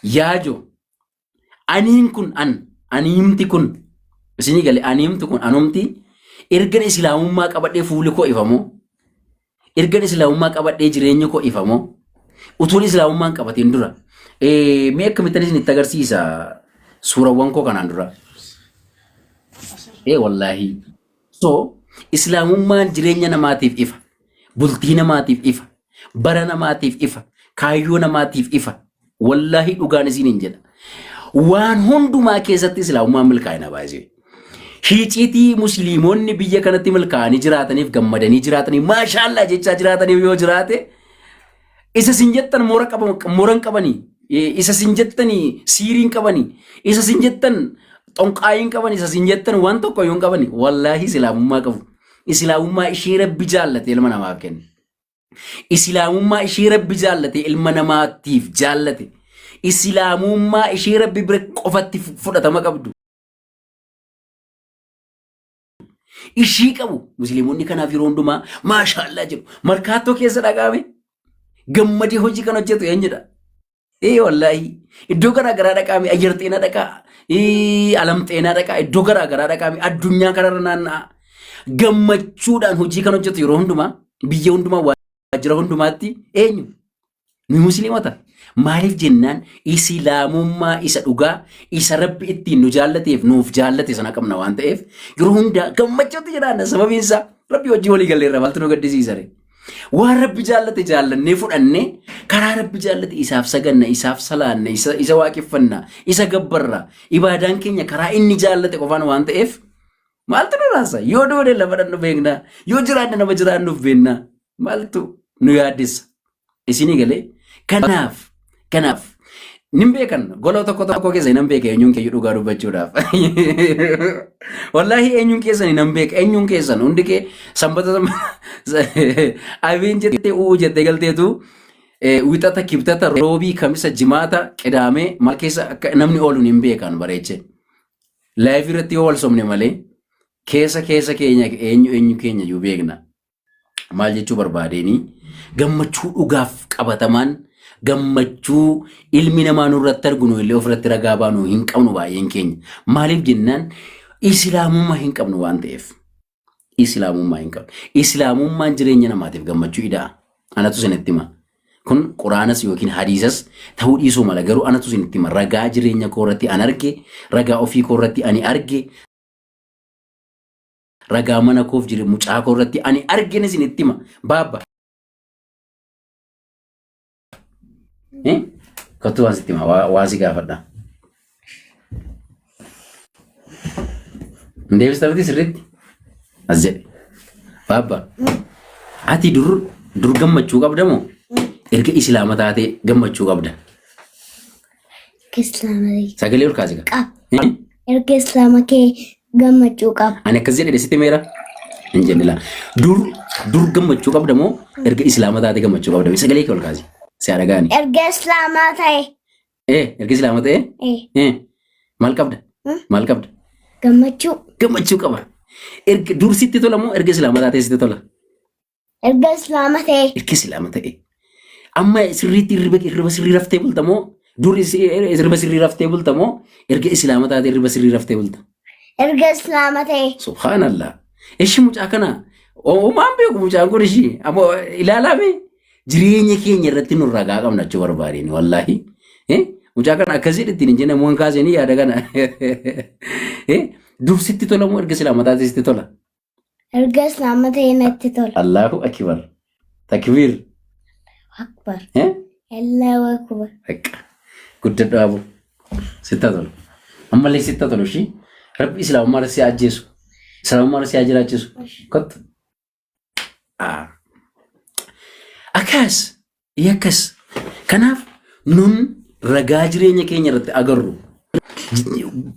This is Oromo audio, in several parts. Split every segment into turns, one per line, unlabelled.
yaajo aniin kun animti kun isinii galee animti kun anumti ergan islaamummaa qabadhee fuuli koo ifamoo ergan islaamummaa qabadhee jireenya koo ifamoo utuun islaamummaan qabateen dura mee akkamittan isinitti agarsiisa suurawwan koo kanaan dura wallaahi so islaamummaan jireenya namaatiif ifa bultii namaatiif ifa bara namaatiif ifa kaayyoo namaatiif ifa wallaahi dhugaan isiniin jedha waan hundumaa keessatti islaamummaan milkaa'ina baay'ee hiiciitii musliimonni biyya kanatti milkaa'anii jiraataniif gammadanii jiraatanii maashaallah jechaa jiraataniif yoo jiraate isa sin jettan mooran qabanii isa sin jettanii siiriin qabanii isa sin jettan xonqaayin qabanii isa sin jettan waan tokko yoon qabanii wallaahi islaamummaa qabu islaamummaa ishee rabbi jaallate ilma namaaf kenne islaamummaa ishee rabbi jaallate ilma namaatiif jaallate islaamummaa ishee rabbi bira qofatti fudhatama qabdu ishii qabu musliimonni kanaaf yeroo hundumaa maashaallah jedhu markaattoo keessa dhaqaame gammadee hojii kan hojjetu eenyudha wallaahi iddoo garaagaraa dhaqaame ayyarxeenaa dhaqaa alamxeenaa dhaqaa iddoo garaagaraa dhaqaame addunyaa kanarra naanna'a gammachuudhaan hojii kan hojjetu yeroo hundumaa biyya hundumaa waajjira hundumaatti eenyu ni musliimota maaliif jennaan islaamummaa isa dhugaa isa rabbi ittiin nu jaallateef nuuf jaallate sana qabna waan ta'eef yeroo hundaa gammachuutti jiraanna sababiin isaa rabbi hojii walii galleerra maaltu nu gaddisiisare waan rabbi jaallate jaallannee fudhannee karaa rabbi jaallate isaaf saganna isaaf salaanna isa waaqeffanna isa gabbarra ibaadaan keenya karaa inni jaallate qofaan waan ta'eef maaltu nu raasa yoo doone lafa dhannu beekna yoo jiraanne nama jiraannuuf beekna maaltu nu yaaddessa isinii galee kanaaf nin beekan goloo tokko keessa nan beeka eenyuun keeyyu dhugaa dubbachuudhaaf wallaahi eenyuun keessan nan beeka eenyuun keessan hundi kee sanbata abiin jettee uu jettee galteetu wixata kibxata roobii kamisa jimaata qidaamee mal keessa akka namni ooluun hin beekan bareeche laayif irratti yoo wal somne malee keessa keenya eenyu keenya iyyuu beekna maal jechuu barbaadeeni gammachuu dhugaaf qabatamaan gammachuu ilmi namaa nurratti arginu illee ofirratti ragaa baanu hin qabnu baay'een keenya maaliif jennaan islaamummaa hin qabnu waan ta'eef islaamummaa hin qabnu islaamummaan jireenya namaatiif gammachuu idaa anatu isinitti hima kun quraanas yookiin hadiisas ta'uu dhiisuu mala garuu anatu isinitti hima ragaa jireenya koo irratti an arge ragaa ofii koo irratti ani arge ragaa mana koof jire mucaa koo irratti ani argine isinitti hima baabba kottu waan sitti hima waasi gaafadha deebistafati sirriitti as jedhe baabba ati dur gammachuu qabda moo erga islaama taatee gammachuu qabda sagalee ol kaase
erga islaama kee gammachuu qaba
ani akkas jedhe sitti meera hin jennila dur gammachuu qabda moo erga islaama taatee gammachuu qabda sagalee kee ol kaase si adagaani
erga islaama ta'e
erga islaama ta'e maal qabda gammachuu qaba erga dur sitti tola moo erga islaama taatee sitti tola
erga islaama ta'e
amma sirriitti irriba sirrii raftee bulta moo dur irriba sirrii raftee bulta moo erga islaama taatee irriba sirrii raftee bulta
erga islaama ta'e
subhaanallah ishi mucaa kana maan beeku mucaan kun ishi ammoo ilaalame jireenya keenya irratti nu ragaa qabna jechuu barbaadeen wallaahi mucaa kana akkasii ittiin hin jenne muun kaasanii yaada kana dur sitti tola moo erga islaama taatee sitti tola
erga islaama ta'e natti tola
allahu akbar takbir
akbar allahu akbar
guddadhu abu sitta tolu ammallee sitta tolu shi rabbi islaamummaa irratti si ajjeesu islaamummaa irratti si ajiraachisu kottu akkas kanaaf nun ragaa jireenya keenya irratti agarru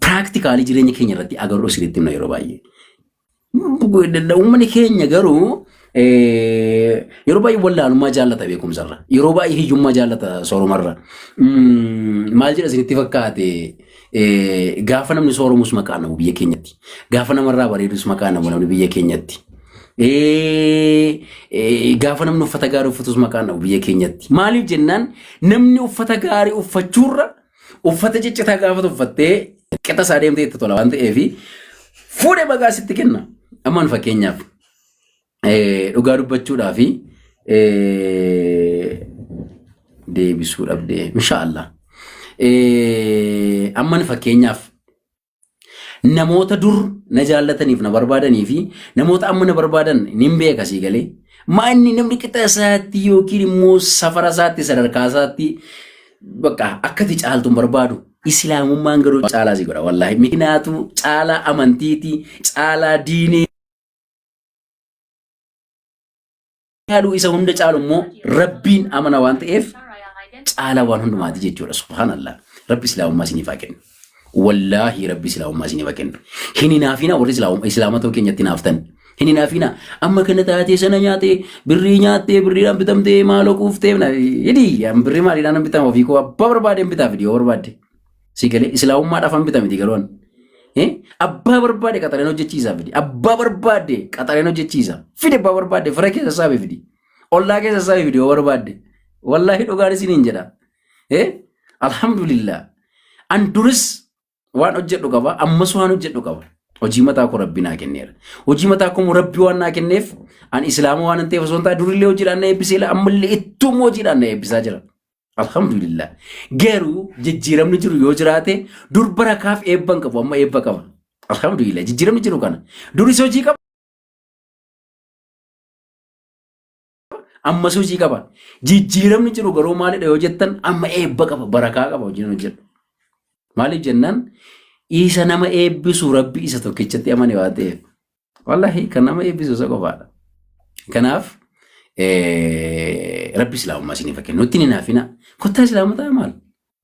praaktikaali jireenya keenya irratti agarru sirriitti himna yeroo baay'ee uummanni keenya garuu yeroo baay'ee wallaalummaa jaallata beekumsarra yeroo baay'ee hiyyummaa jaallata soorumarra maal jedha isinitti fakkaate gaafa namni soorumus maqaa namu biyya keenyatti gaafa namarraa bareedus maqaa namu namni biyya keenyatti gaafa namni uffata gaarii uffatus maqaa namu biyya keenyatti maaliif jennaan namni uffata gaarii uffachuurra uffata ciccitaa gaafa uffattee qixa isaa deemtee itti tola waan ta'eef fuudhee maqaa sitti kenna. Ammaan fakkeenyaaf dhugaa dubbachuudhaa fi deebisuu dhabdee inshaallah. Ammaan fakkeenyaaf namoota dur na jaallataniif na barbaadanii fi namoota amma na barbaadan nin beeka sii galee maa inni namni qixa isaatti yookiin immoo safara isaatti sadarkaa isaatti bakka akkati caaltuun barbaadu islaamummaan garuu caalaa si godha wallaahi mikinaatu caalaa amantiiti caalaa diinii yaaduu isa hunda caalu immoo rabbiin amana waan ta'eef caalaa waan hundumaati jechuudha subhaanallah. Rabbi islaamummaa isiniif haa kennu wallaahi rabbi islaamummaa isiniif haa kennu. Hin hinaafina warri islaamota keenyatti naaftan hin hinaafina amma kana taatee sana nyaatee birrii nyaattee birriidhaan bitamtee maaloo quuftee hidii birrii maaliidhaan bitama ofii koo abbaa barbaadeen bitaaf hidii yoo barbaadde si galee islaamummaadhaaf han bitamiti galuun abbaa barbaade qaxareen hojjechiisaa fidi abbaa barbaade qaxareen hojjechiisa fide abbaa barbaade fira keessa saabee fidi ollaa keessa saabee fidi yoo barbaadde wallaahi dhugaan isiniin jedha alhamdulillah an duris waan hojjedhu qaba ammas waan hojjedhu qaba. Hojii mataa koo rabbi naa kenneera. Hojii mataa koo rabbi waan naa kenneef an islaama waan ta'eef osoo hin taane durillee hojiidhaan na eebbisee ammallee ittuma hojiidhaan na eebbisaa jira. Alhamdulillah. Garuu jijjiiramni jiru yoo jiraate dur barakaaf eebban qabu amma eebba qaba. Alhamdulillah. Jijjiiramni jiru kana. Duris hojii qaba. Ammas hojii qaba. Jijjiiramni jiru garuu maalidha yoo jettan amma eebba qaba barakaa qaba hojiin hojjedhu. Maaliif jennaan isa nama eebbisu rabbi isa tokkichatti amane waan ta'eef wallahi kan nama eebbisu isa qofaadha. Kanaaf rabbi islaamummaa isiniif haa kennu. Nutti hin hinaafina kottaa islaamotaa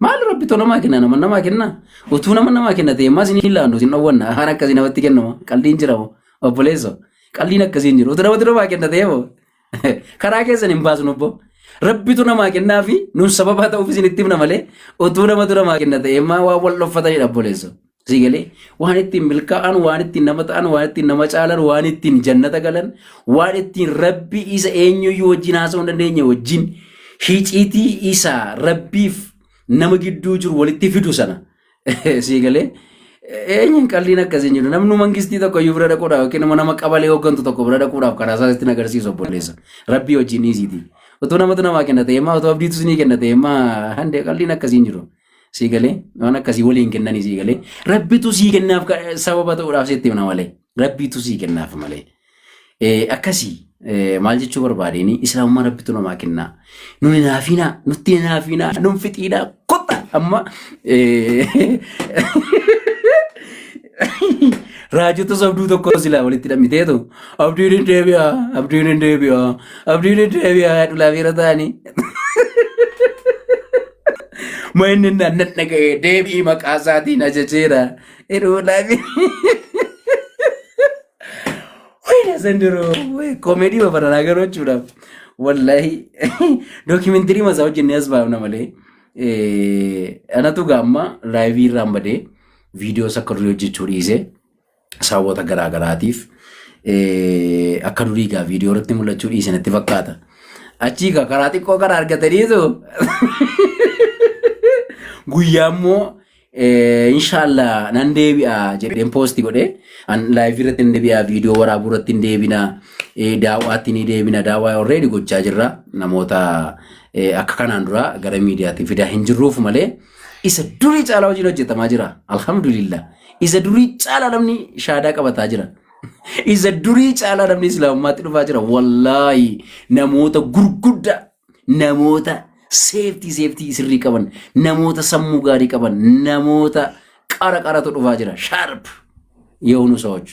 maal rabbi too namaa kenna nama namaa kenna utuu namaa kenna ta'e ammaa isin hin laannu isin dhowwanna haan akkasii namatti kennama qalliin jira moo obboleessa qalliin akkasii hin jiru utuu namatti namaa kenna ta'e moo karaa keessan hin baasnu obbo rabbitu namaa kennaa fi nun sababa ta'uuf isin itti himna malee utuu namatu namaa kenna ta'e ammaa waan wal dhoffatanidha obboleessa. Sigalee waan ittiin milkaa'an waan ittiin nama ta'an waan ittiin nama caalan waan ittiin jannata galan waan ittiin rabbi isa eenyuyyuu wajjin haasa'uu hin dandeenye wajjin hiciitii isa rabbiif nama gidduu jiru walitti fidu sana sigalee eenyuun qalliin akkasiin jiru namni mangistii tokko iyyuu bira dhaquudhaaf yookiin nama qabalee hooggantu tokko bira dhaquudhaaf karaa isaa ittiin agarsiisu obboleessa rabbii wajjin dhiisiiti utuu namatu namaa kenna ta'e immoo utuu abdiitu isinii kenna ta'e immoo handee qalliin akkasiin jiru. Sigalee waan akkasii waliin kennanii sigalee rabbitu sii kennaaf sababa ta'uudhaaf sitti himna malee rabbitu sii kennaaf malee akkasii maal jechuu barbaadeen islaamummaa rabbitu namaa kennaa nun hinaafinaa nutti hinaafinaa nun fixiidhaa kotta amma raajota sabduu tokko silaa walitti hidhamiteetu abdiin hin deebi'aa dhulaafiira ta'anii. Mainni nan dhaga'ee deebii maqaa isaatiin ajajeera. Edoollaafi. Wayna sandiroo koomedii babaranaa garuu jechuudhaaf wallaahi dookimenterii masaa hojjennee as baafna malee anatu gaamma laayivii irraan badee viidiyoos akka durii hojjechuu dhiisee saawwota garaa garaatiif akka durii gaa viidiyoo irratti mul'achuu dhiise natti fakkaata. Achii karaa xiqqoo karaa argataniitu. Guyyaammoo inshallah nan deebi'a jedheen poostii godhee an laayivii irratti hin deebi'a viidiyoo waraabuu irratti hin deebina daawwaatti ni deebina daawwaa already gochaa jirra namoota akka kanaan dura gara miidiyaatti fidaa hin jirruuf malee isa durii caalaa hojiin hojjetamaa jira alhamdulillah isa durii caalaa namni shaadaa qabataa jira isa durii caalaa namni islaamummaatti dhufaa jira wallaahi namoota gurguddaa namoota safety sirrii qaban namoota sammuu gaarii qaban namoota qaratu dhufaa jira sharp የሆኑ ሰዎች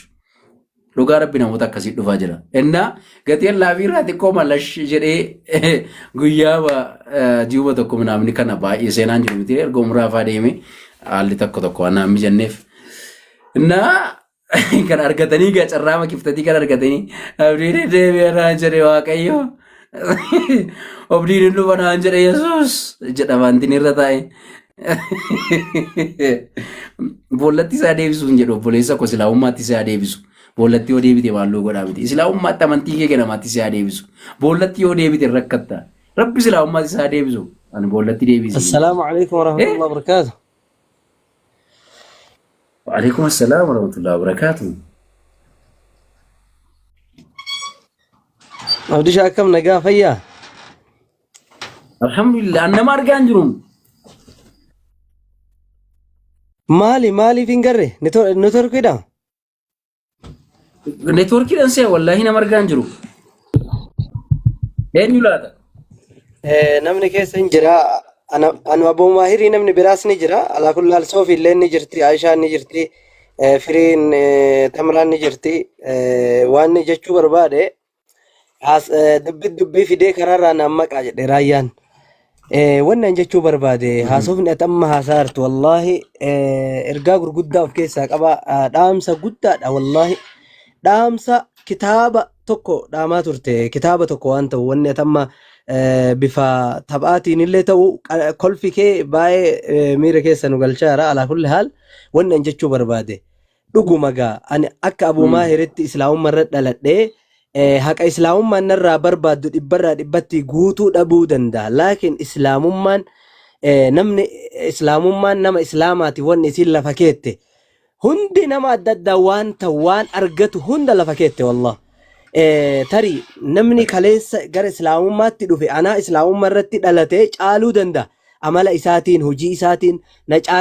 dhugaa rabbi namoota akkasii dhufaa jira innaa gatiin laafii irraa xiqqoo mallash jedhee guyyaa jiuba tokko namni kana baay'ee seenaan jiru miti erga umraa faa deeme haalli tokko waan naamni jenneef innaa kan argatanii carraa makiftatii kan argatanii abdiin deebi'aa jedhee waaqayyo abdiin dhufa naan jedhe yesuus jedha wantiin irra taa'e boollatti isaa deebisuun jedhu obboleessa ko islaamummaatti isaa deebisu boollatti yoo deebite maalluu godhaa miti islaamummaatti amantii kee ganamaatti isaa deebisu boollatti yoo deebite rakkatta rabbi islaamummaatti isaa deebisu ani boollatti deebisi. Assalaamu alaykum wa rahmatullahi wa barakatuh. وعليكم السلام ورحمة الله وبركاته.
abdi shaakam nagaa fayyaa
الحمد لله أنا ما أرجع نجوم.
maaliif hin garre netorkiidha
نتوركي أنسى والله هنا ما أرجع نجوم. هين يلادا.
namni keessa hin jira anu aboo maahirii namni biraas ni jira alaa kullaal soofi illee ni jirti aishaan ni jirti firiin tamraan ni jirti waan ni jechuu barbaade dubbii fidee karaarraa naan maqaa jedhe raayyaan wannan jechuu barbaade haasofni ati amma haasaartu wallaahi ergaa gurguddaa of keessaa qaba dhaamsa guddaadha wallaahi dhaamsa kitaaba tokko dhaamaa turte kitaaba tokko waan ta'u wanni ati amma bifa taphaatiin illee ta'u kolfi kee baay'ee miira keessa nu galchaara alaa kulli haal wannan jechuu barbaade dhuguma gaa ani akka abuu maahiritti islaamummaa irra dhaladhee haqa islaamummaan narraa barbaaddu dhibbarraa dhibbatti guutuu dhabuu danda'a laakiin islaamummaan namni islaamummaan nama islaamaati wanni isiin lafa keette hundi nama adda addaa waan ta'u waan argatu hunda lafa keette wallah tarii namni kaleessa gara islaamummaatti dhufe anaa islaamummaa irratti dhalatee caaluu danda'a amala isaatiin hojii isaatiin na